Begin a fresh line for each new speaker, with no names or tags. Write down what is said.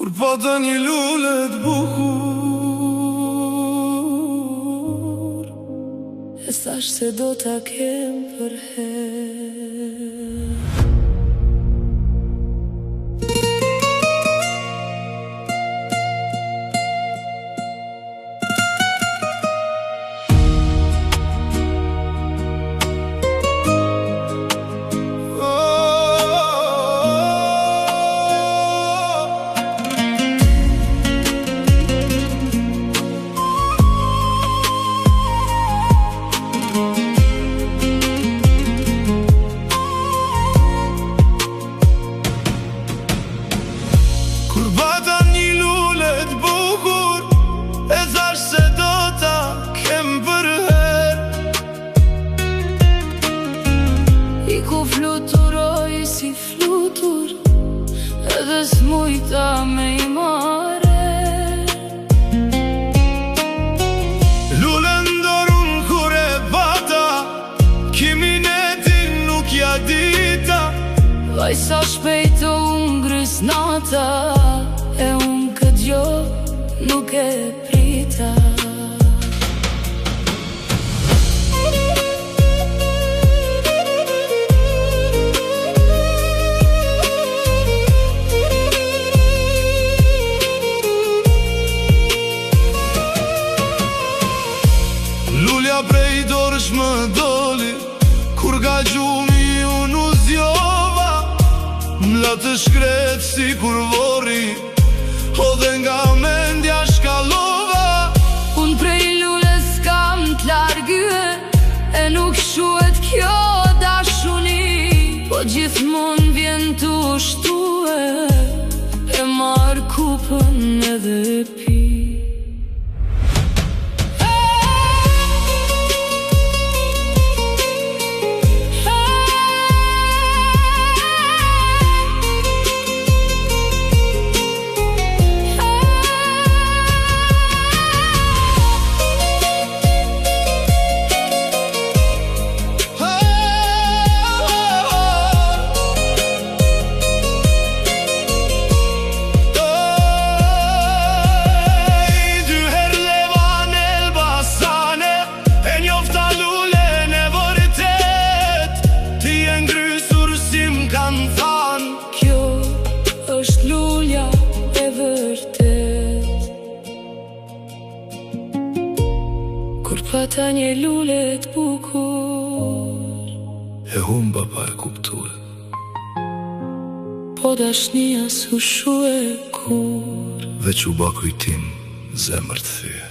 Kur pata një lule t'bukur,
e thash se do t'a kem për herë. Ku fluturoj si flutur, edhe s'mujta me I mare.
Lule ndorun kur e bata, kiminetin nuk ja dita.
Vaj sa shpejt o ngrës nata, e unë këtë gjo nuk e prita.
Lulja prej dorësh më doli, kur ga gjumi unë u zjova. M'la të shkret si kur vori, o dhe nga mendja shkalova.
Unë prej lulles kam t'largye, e nuk shuhet kjo dashuni, po gjithmon vjen t'u shtue, e marr kupën edhe pi. Kjo është lulja e vërtet. Kur pata një lule t'bukur,
E humba pa e kuptue,
po dashnia s'u shue kur.
veç u ba kujtim zemër t'thyje.